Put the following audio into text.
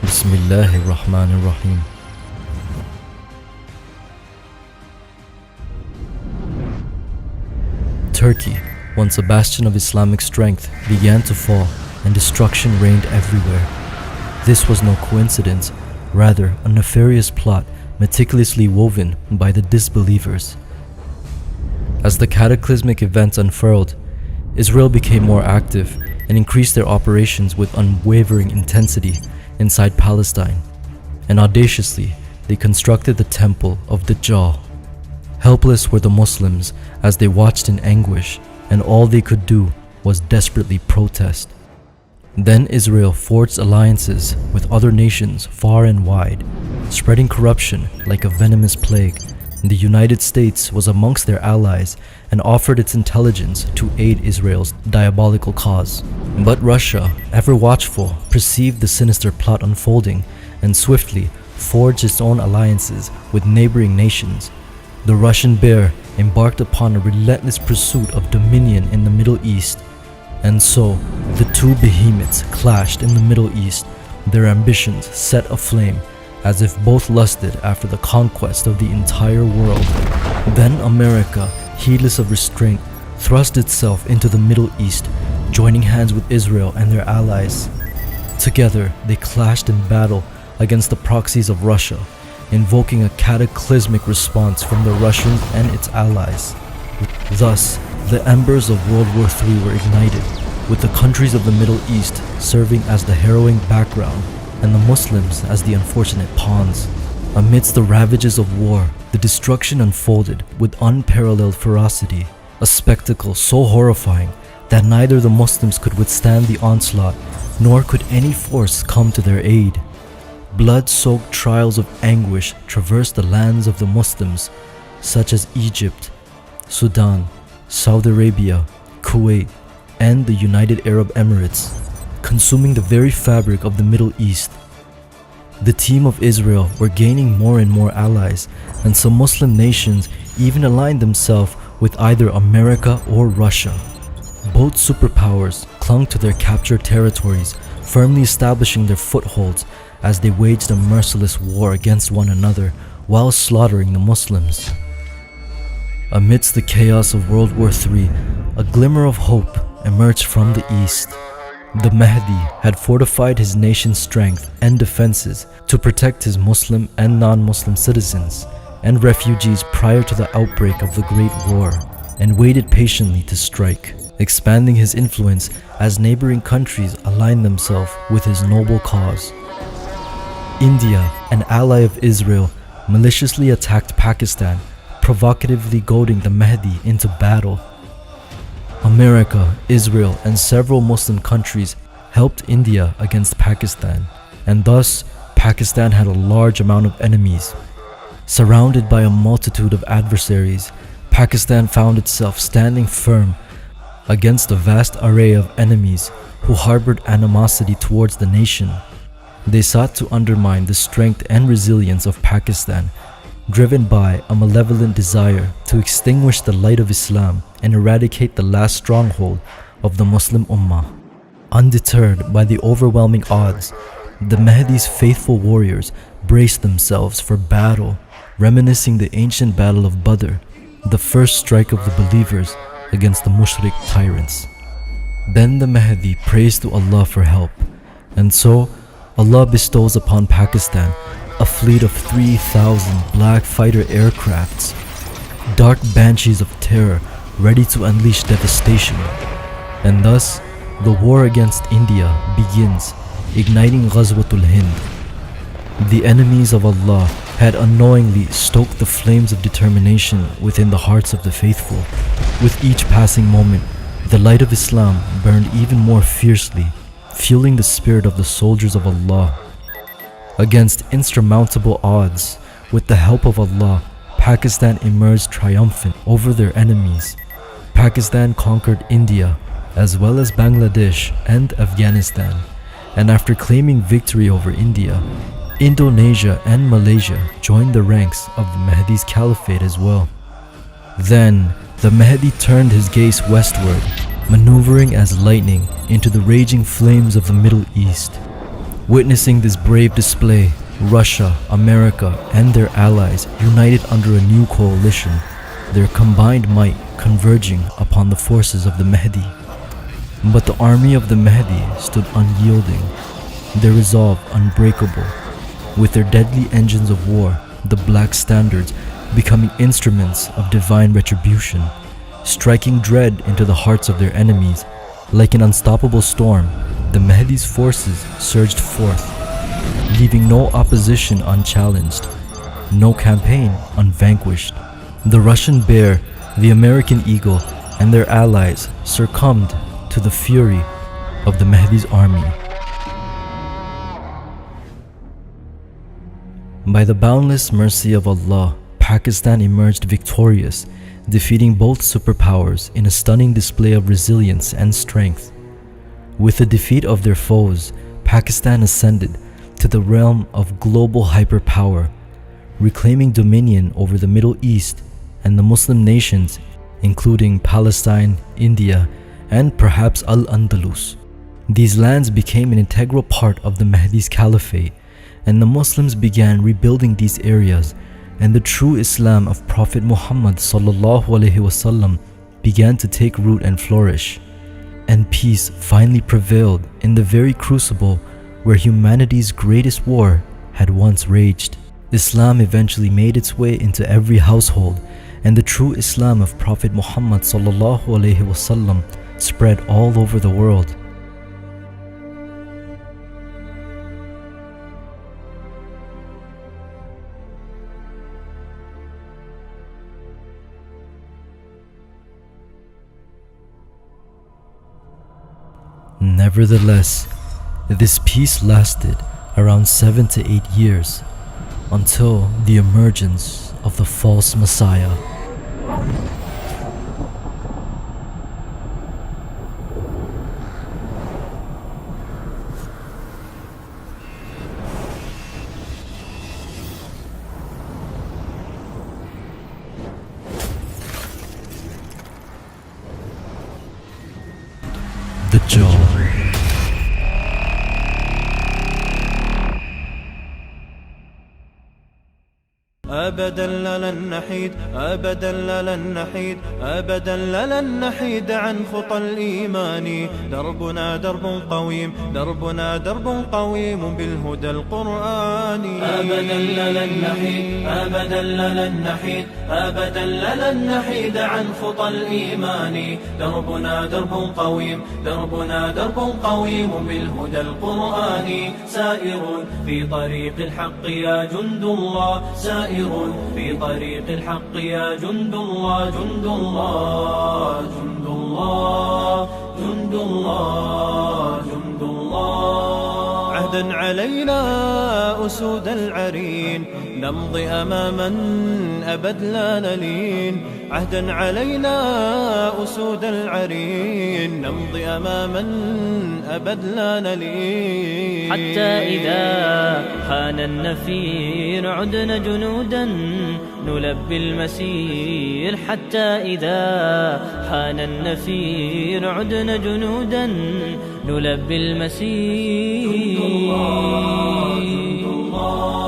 Bismillahirrahmanirrahim. Turkey, once a bastion of Islamic strength, began to fall and destruction reigned everywhere. This was no coincidence, rather a nefarious plot meticulously woven by the disbelievers. As the cataclysmic events unfurled, Israel became more active and increased their operations with unwavering intensity inside Palestine, and audaciously they constructed the Temple of Dajjal. Helpless were the Muslims as they watched in anguish, and all they could do was desperately protest. Then Israel forged alliances with other nations far and wide, spreading corruption like a venomous plague. The United States was amongst their allies and offered its intelligence to aid Israel's diabolical cause. But Russia, ever watchful, perceived the sinister plot unfolding and swiftly forged its own alliances with neighboring nations. The Russian bear embarked upon a relentless pursuit of dominion in the Middle East. And so, the two behemoths clashed in the Middle East, their ambitions set aflame, as if both lusted after the conquest of the entire world. Then America, heedless of restraint, thrust itself into the Middle East, joining hands with Israel and their allies. Together, they clashed in battle against the proxies of Russia, invoking a cataclysmic response from the Russians and its allies. Thus, the embers of World War III were ignited, with the countries of the Middle East serving as the harrowing background and the Muslims as the unfortunate pawns. Amidst the ravages of war, the destruction unfolded with unparalleled ferocity, a spectacle so horrifying that neither the Muslims could withstand the onslaught, nor could any force come to their aid. Blood-soaked trials of anguish traversed the lands of the Muslims, such as Egypt, Sudan, Saudi Arabia, Kuwait, and the United Arab Emirates, consuming the very fabric of the Middle East. The team of Israel were gaining more and more allies, and some Muslim nations even aligned themselves with either America or Russia. Both superpowers clung to their captured territories, firmly establishing their footholds as they waged a merciless war against one another while slaughtering the Muslims. Amidst the chaos of World War III, a glimmer of hope emerged from the east. The Mahdi had fortified his nation's strength and defenses to protect his Muslim and non-Muslim citizens and refugees prior to the outbreak of the Great War, and waited patiently to strike, expanding his influence as neighboring countries aligned themselves with his noble cause. India, an ally of Israel, maliciously attacked Pakistan, provocatively goading the Mahdi into battle. America, Israel, and several Muslim countries helped India against Pakistan, and thus Pakistan had a large amount of enemies. Surrounded by a multitude of adversaries, Pakistan found itself standing firm against a vast array of enemies who harbored animosity towards the nation. They sought to undermine the strength and resilience of Pakistan, driven by a malevolent desire to extinguish the light of Islam and eradicate the last stronghold of the Muslim Ummah. Undeterred by the overwhelming odds, the Mahdi's faithful warriors braced themselves for battle, reminiscing the ancient battle of Badr, the first strike of the believers against the Mushrik tyrants. Then the Mahdi prays to Allah for help, and so Allah bestows upon Pakistan a fleet of 3,000 black fighter aircrafts, dark banshees of terror ready to unleash devastation. And thus, the war against India begins, igniting Ghazwatul Hind. The enemies of Allah had unknowingly stoked the flames of determination within the hearts of the faithful. With each passing moment, the light of Islam burned even more fiercely, fueling the spirit of the soldiers of Allah. Against insurmountable odds, with the help of Allah, Pakistan emerged triumphant over their enemies. Pakistan conquered India, as well as Bangladesh and Afghanistan, and after claiming victory over India, Indonesia and Malaysia joined the ranks of the Mahdi's caliphate as well. Then, the Mahdi turned his gaze westward, maneuvering as lightning into the raging flames of the Middle East. Witnessing this brave display, Russia, America, and their allies united under a new coalition, their combined might converging upon the forces of the Mahdi. But the army of the Mahdi stood unyielding, their resolve unbreakable, with their deadly engines of war, the black standards, becoming instruments of divine retribution, striking dread into the hearts of their enemies. Like an unstoppable storm, the Mahdi's forces surged forth, leaving no opposition unchallenged, no campaign unvanquished. The Russian bear, the American eagle, and their allies succumbed to the fury of the Mahdi's army. By the boundless mercy of Allah, Pakistan emerged victorious, defeating both superpowers in a stunning display of resilience and strength. With the defeat of their foes, Pakistan ascended to the realm of global hyperpower, reclaiming dominion over the Middle East and the Muslim nations, including Palestine, India, and perhaps Al-Andalus. These lands became an integral part of the Mahdi's caliphate, and the Muslims began rebuilding these areas, and the true Islam of Prophet Muhammad ﷺ began to take root and flourish. And peace finally prevailed in the very crucible where humanity's greatest war had once raged. Islam eventually made its way into every household, and the true Islam of Prophet Muhammad ﷺ spread all over the world. Nevertheless, this peace lasted around 7 to 8 years until the emergence of the false Messiah. The Jaw. أبدا لن نحيد أبدا لن نحيد أبدا لن نحيد عن خطى الإيمان. دربنا درب قويم دربنا درب قويم بالهدى القرآني. أبدا لن نحيد أبدا لن نحيد أبدا لن نحيد عن خطى الإيمان. دربنا درب قويم دربنا درب قويم بالهدى القرآني. سائر في طريق الحق يا جند الله سائر في طريق الحق يا جند الله جند الله جند الله جند الله جند الله. عهدا علينا أسود العرين نمضي أماما أبد لا نلين. عهدا علينا أسود العرين نمضي أماما أبد لا نلين. حتى إذا حان النفير عدنا جنودا نلبي المسير. حتى إذا حان النفير عدنا جنودا نلبي المسير. جند الله جند الله